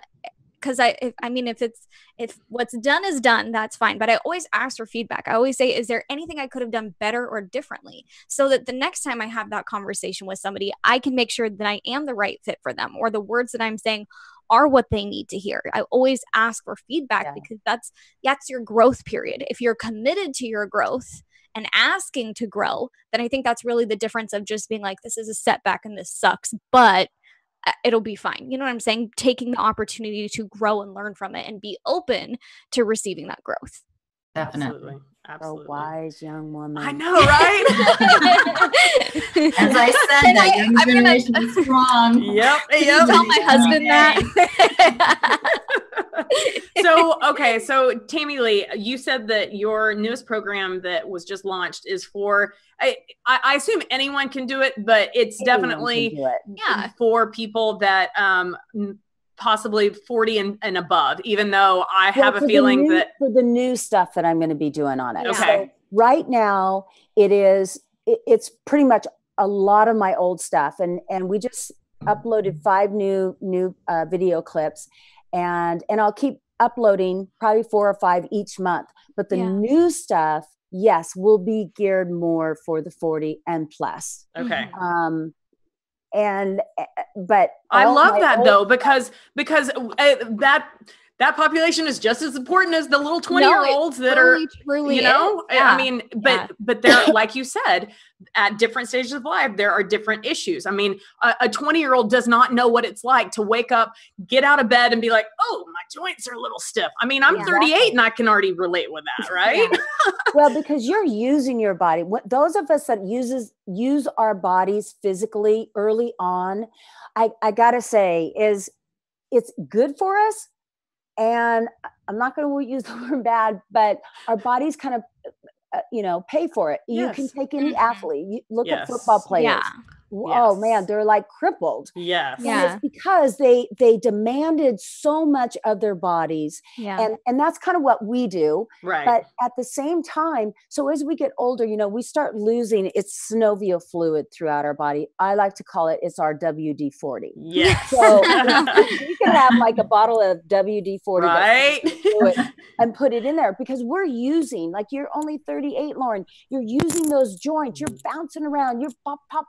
because if what's done is done, that's fine. But I always ask for feedback. I always say, is there anything I could have done better or differently? So that the next time I have that conversation with somebody, I can make sure that I am the right fit for them, or the words that I'm saying are what they need to hear. I always ask for feedback, because that's your growth period. If you're committed to your growth and asking to grow, then I think that's really the difference of just being like, this is a setback and this sucks, but it'll be fine. You know what I'm saying? Taking the opportunity to grow and learn from it, and be open to receiving that growth. Definitely. Absolutely. A wise young woman. I know, right? As I said, that young generation is strong. Yep. Tell my husband that. So Tamilee, you said that your newest program that was just launched is for, I assume anyone can do it, but it's definitely for people that possibly 40 and above, even though I have a feeling that for the new stuff that I'm going to be doing on it. Okay. So right now it's pretty much a lot of my old stuff. And we just uploaded 5 new video clips, and I'll keep uploading probably 4 or 5 each month. But the new stuff, yes, will be geared more for the 40 and plus. Okay. But I love that though, because that that population is just as important as the little 20-year-olds that are, truly you know, yeah. I mean, but they're, like you said, at different stages of life, there are different issues. I mean, a 20-year-old does not know what it's like to wake up, get out of bed and be like, oh, my joints are a little stiff. I mean, I'm 38 and I can already relate with that. Right. Well, because you're using your body. Those of us that use our bodies physically early on, I gotta say, is it's good for us. And I'm not going to use the word bad, but our bodies kind of, pay for it. You can take any athlete. You look at football players. Yeah. Oh man, they're like crippled. Yes. And it's because they demanded so much of their bodies. Yeah. And that's kind of what we do. Right. But at the same time, so as we get older, we start losing its synovial fluid throughout our body. I like to call it, it's our WD-40. Yes. So you can have like a bottle of WD-40 right. and put it in there, because we're using, like, you're only 38, Lauren, you're using those joints, you're bouncing around, you're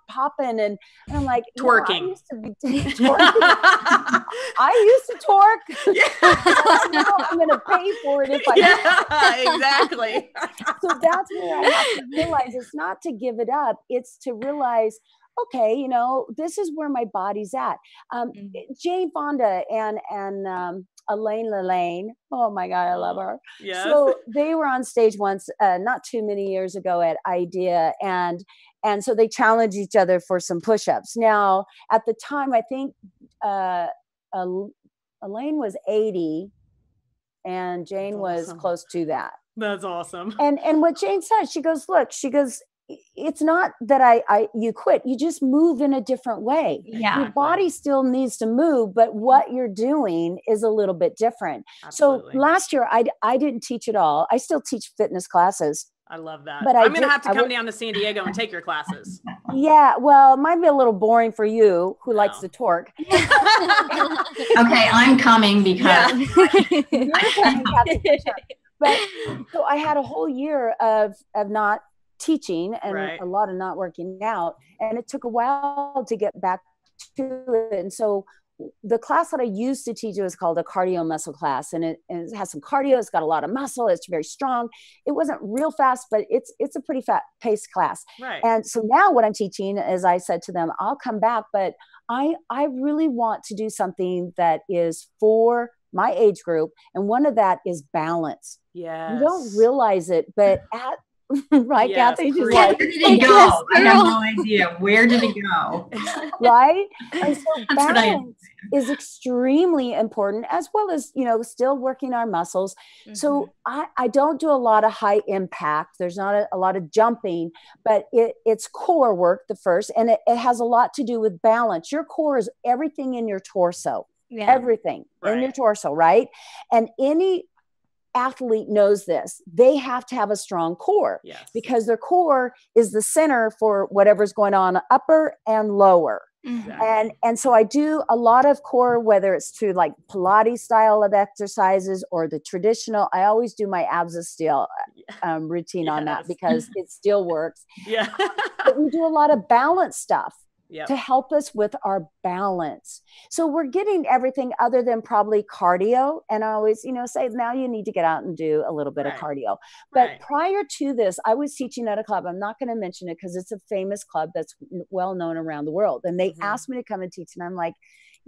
popping. And I'm like, twerking. I used to torque. I'm going to pay for it if I exactly. So that's where I have to realize it's not to give it up. It's to realize, okay, this is where my body's at. Jane Fonda and Elaine Lelaine. Oh my God, I love her. Yes. So they were on stage once, not too many years ago at IDEA, and so they challenged each other for some push-ups. Now, at the time, I think Elaine was 80 and Jane was close to that. That's awesome. And what Jane said, she goes, it's not that you quit. You just move in a different way. Yeah. Your body still needs to move, but what you're doing is a little bit different. Absolutely. So last year, I didn't teach at all. I still teach fitness classes. I love that. But I'm going to have to come down to San Diego and take your classes. Yeah. Well, it might be a little boring for you who likes to torque. Okay, I'm coming because You're coming, Kathie, for sure. But so I had a whole year of not teaching and a lot of not working out. And it took a while to get back to it. And so the class that I used to teach was called a cardio muscle class. And it has some cardio. It's got a lot of muscle. It's very strong. It wasn't real fast, but it's a pretty paced class. Right. And so now what I'm teaching, as I said to them, I'll come back, but I really want to do something that is for my age group. And one of that is balance. Yes. You don't realize it, but right, yes, Kathie? Where did it go? I have no idea. Where did it go? Right? And so balance is extremely important, as well as, still working our muscles. Mm-hmm. So I don't do a lot of high impact. There's not a lot of jumping, but it's core work, the first, and it has a lot to do with balance. Your core is everything in your torso. Yeah. Everything in your torso, right? And any athlete knows this. They have to have a strong core because their core is the center for whatever's going on upper and lower. Exactly. And so I do a lot of core, whether it's through like Pilates style of exercises or the traditional. I always do my abs of steel routine on that because it still works. Yeah. But we do a lot of balance stuff. Yep. To help us with our balance. So we're getting everything other than probably cardio. And I always, say now you need to get out and do a little bit of cardio. But prior to this, I was teaching at a club. I'm not going to mention it because it's a famous club that's well known around the world. And they asked me to come and teach. And I'm like,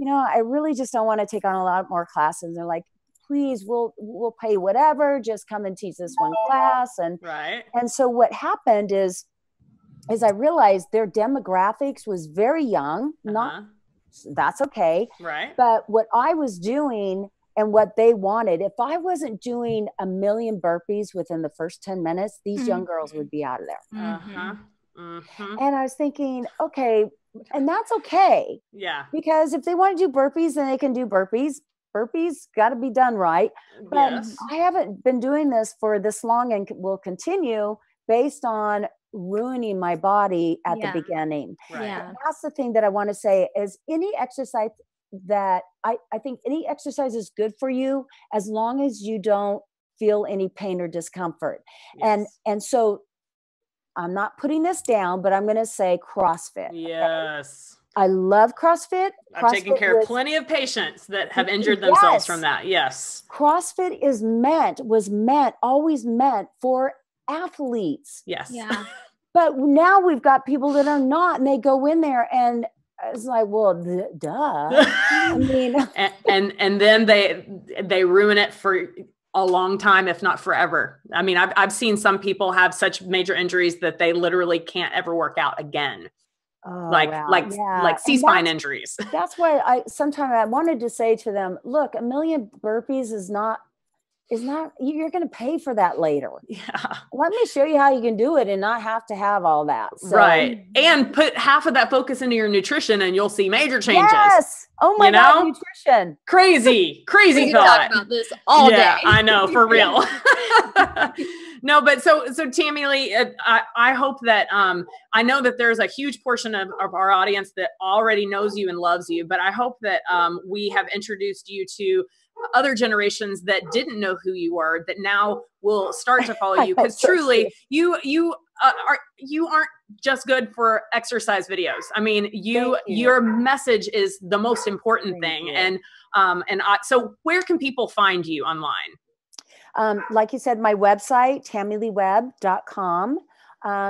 I really just don't want to take on a lot more classes. And they're like, please, we'll pay whatever. Just come and teach this one class. And so what happened is I realized their demographics was very young, that's okay. Right. But what I was doing and what they wanted, if I wasn't doing 1 million burpees within the first 10 minutes, these young girls would be out of there. And I was thinking, okay, and that's okay. Yeah. Because if they want to do burpees, then they can do burpees. Burpees got to be done right. But I haven't been doing this for this long and will continue based on ruining my body at the beginning. Right. Yeah. That's the thing that I want to say is any exercise that I think any exercise is good for you as long as you don't feel any pain or discomfort. Yes. And so I'm not putting this down, but I'm going to say CrossFit. Yes. I love CrossFit. I've taken care of was- plenty of patients that have injured themselves from that. Yes. CrossFit always meant for athletes. Yes. Yeah. But now we've got people that are not, and they go in there and it's like, well, duh. I mean, and then they ruin it for a long time, if not forever. I mean, I've seen some people have such major injuries that they literally can't ever work out again. Like C-spine injuries. That's why sometimes I wanted to say to them, look, 1 million burpees is not, you're going to pay for that later. Yeah. Let me show you how you can do it and not have to have all that. So, right. And put half of that focus into your nutrition and you'll see major changes. Yes. Oh my God, nutrition. Crazy We thought. talk about this all day. I know, for real. No, but so Tamilee, I hope that, I know that there's a huge portion of our audience that already knows you and loves you, but I hope that we have introduced you to other generations that didn't know who you were, that now will start to follow you, because truly you aren't just good for exercise videos. I mean, your message is the most important thing. And so where can people find you online? Like you said, my website, TamileeWebb.com.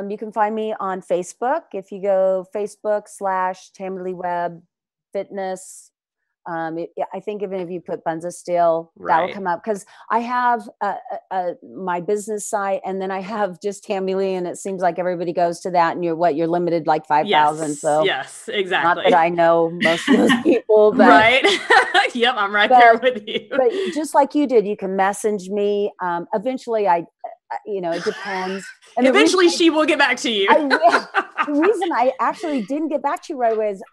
You can find me on Facebook. If you go Facebook/Tamilee Webb Fitness, I think even if you put Buns of Steel, that'll come up, because I have my business site, and then I have just Tamilee, and it seems like everybody goes to that, and you're limited like 5,000. So yes, exactly. Not that I know most of those people, but right. Yep, I'm right there with you. But just like you did, you can message me. Eventually, it depends. And eventually, she will get back to you. The reason I actually didn't get back to you right away is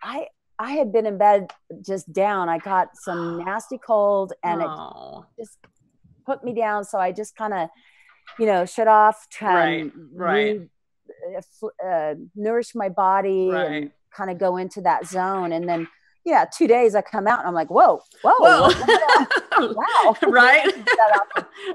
I had been in bed just down. I got some nasty cold and it just put me down. So I just kind of, shut off, nourish my body and kind of go into that zone. And then, 2 days I come out and I'm like, whoa. Wow. Right.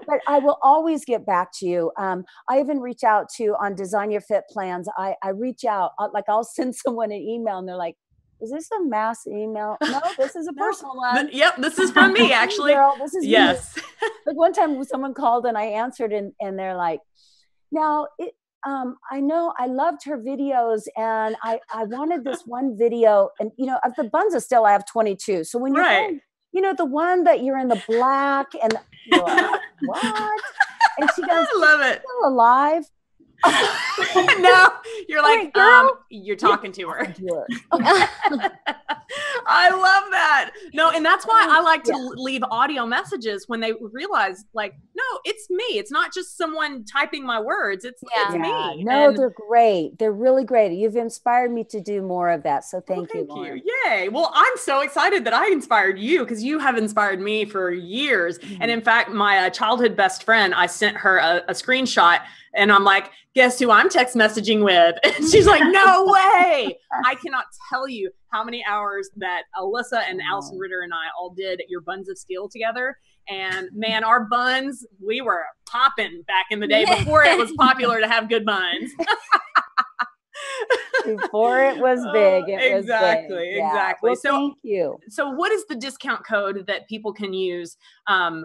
But I will always get back to you. I even reach out to on Design Your Fit Plans. I reach out, like I'll send someone an email and they're like, is this a mass email? No, this is a personal one. Yep, this is from me, actually. Girl, this is me. Like one time someone called and I answered and they're like, now, I know I loved her videos and I wanted this one video. And, of the Buns of Steel, I have 22. So when you're the one that you're in the black and you're like, what? And she goes, I love it. Still alive? No, you're like, you're talking to her. I love that. No, and that's why I like to leave audio messages when they realize, like, no, it's me. It's not just someone typing my words. It's me. No, they're great. They're really great. You've inspired me to do more of that. So thank you, Lauren. Yay. Well, I'm so excited that I inspired you, because you have inspired me for years. And in fact, my childhood best friend, I sent her a screenshot and I'm like, guess who I'm text messaging with? And she's like, no way. I cannot tell you how many hours that Alyssa and Allison Ritter and I all did your Buns of Steel together. And man, our buns, we were popping back in the day before it was popular to have good buns. Before it was big. Exactly. Well, so thank you. So what is the discount code that people can use on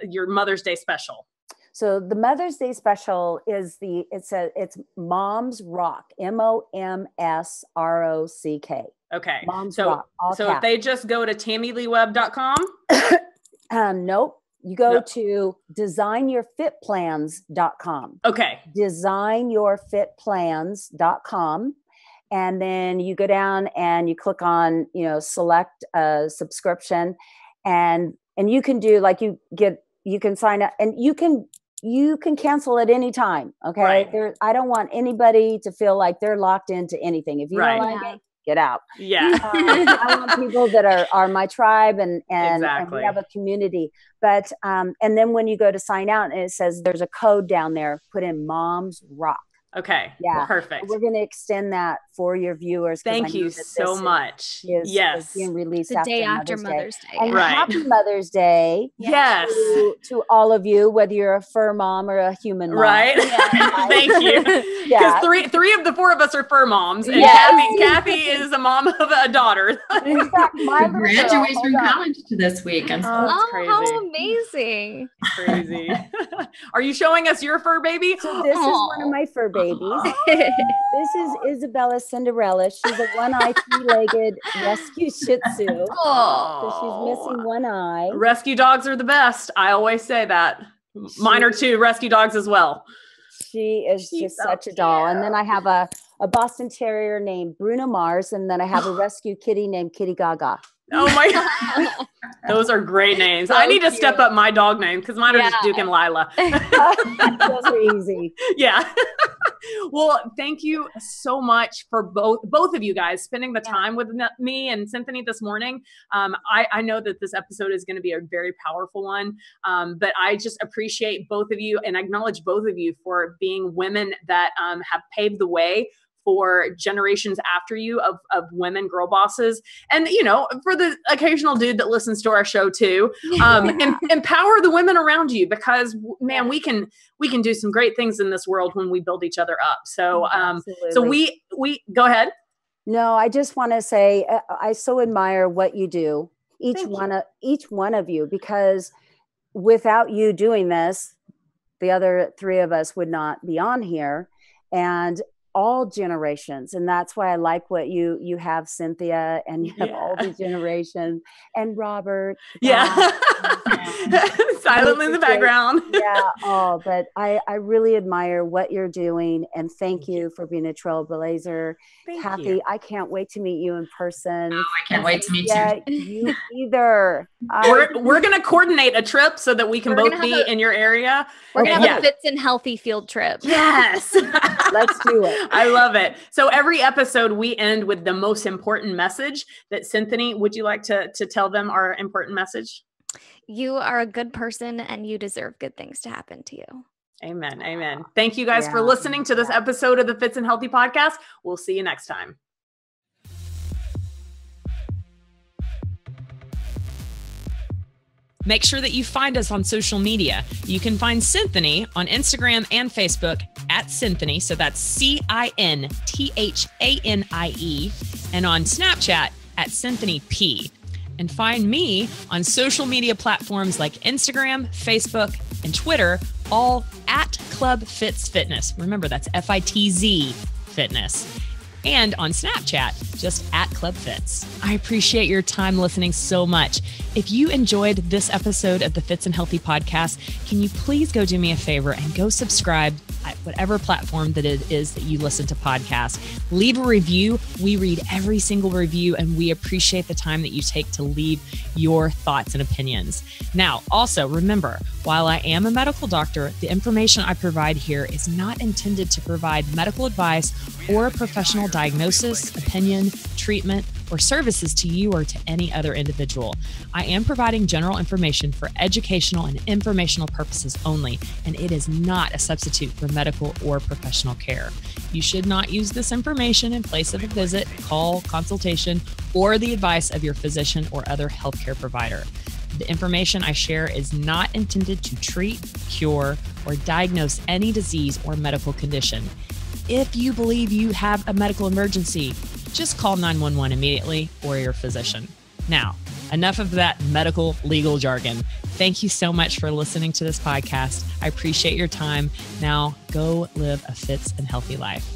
your Mother's Day special? So the Mother's Day special is it's Moms Rock, MOMSROCK. Okay. Moms Rock. So if they just go to TamileeWebb.com? Nope. You go to designyourfitplans.com. Okay. Designyourfitplans.com. And then you go down and you click on, select a subscription, and you can do you can sign up and you can cancel at any time. Okay. Right. I don't want anybody to feel like they're locked into anything. If you don't like it, get out. Yeah. I want people that are my tribe and exactly. we have a community. But, and then when you go to sign out and it says there's a code down there, put in Moms Rock. Okay. Yeah. Perfect. We're going to extend that for your viewers. Thank you so much. Is being released the day after Mother's Day. And Right. happy Mother's Day. Yes. To all of you, whether you're a fur mom or a human mom. Right. Thank you. Yeah. Because three of the four of us are fur moms. And Yes. Kathy is a mom of a daughter. In fact, my little girl, Graduates from hold on. college this week. I'm so That's Oh, how amazing. crazy. Are you showing us your fur baby? So this is one of my fur babies. This is Isabella Cinderella. She's a one-eyed, three-legged rescue Shih Tzu. So she's missing one eye. Rescue dogs are the best. I always say that. Mine are too rescue dogs as well. She is She's just so such a doll. cute. And then I have a Boston Terrier named Bruno Mars. And then I have a rescue kitty named Kitty Gaga. Oh my God. Those are great names. So I need to cute. step up my dog name because mine are just Duke and Lila. Those are easy. Yeah. Well, thank you so much for both of you guys spending the time with me and Cinthanie this morning. I know that this episode is going to be a very powerful one, but I just appreciate both of you and acknowledge both of you for being women that have paved the way for generations after you of women girl bosses. And, you know, for the occasional dude that listens to our show too, empower the women around you because man, we can do some great things in this world when we build each other up. So, so we go ahead. No, I just want to say, I so admire what you do. Each one of you, because without you doing this, the other three of us would not be on here. And all generations. And that's why I like what you have, Cynthia, and you have all these generations, and Robert. Silently in the background. But I really admire what you're doing. And thank you for being a trailblazer. Kathie, I can't wait to meet you in person. Oh, I can't wait to meet you. You either. We're going to coordinate a trip so that we can both be in your area. We're going to have a Fitz and Healthy field trip. Yes. Let's do it. I love it. So every episode we end with the most important message that Cinthanie, would you like to tell them our important message? You are a good person and you deserve good things to happen to you. Amen. Amen. Thank you guys for listening to this episode of the Fitz and Healthy podcast. We'll see you next time. Make sure that you find us on social media. You can find Cinthanie on Instagram and Facebook at Cinthanie. So that's CINTHANIE, and on Snapchat at Cinthanie P. And find me on social media platforms like Instagram, Facebook, and Twitter, all at Club Fitz Fitness. Remember, that's FITZ Fitness. And on Snapchat, just at Club Fitz. I appreciate your time listening so much. If you enjoyed this episode of the Fitz and Healthy podcast, can you please go do me a favor and go subscribe at whatever platform that it is that you listen to podcasts. Leave a review. We read every single review and we appreciate the time that you take to leave your thoughts and opinions. Now, also remember, while I am a medical doctor, the information I provide here is not intended to provide medical advice or a professional diagnosis, opinion, treatment, or services to you or to any other individual. I am providing general information for educational and informational purposes only, and it is not a substitute for medical or professional care. You should not use this information in place of a visit, call, consultation, or the advice of your physician or other healthcare provider. The information I share is not intended to treat, cure, or diagnose any disease or medical condition. If you believe you have a medical emergency, just call 911 immediately or your physician. Now, enough of that medical legal jargon. Thank you so much for listening to this podcast. I appreciate your time. Now, go live a Fitz and Healthy life.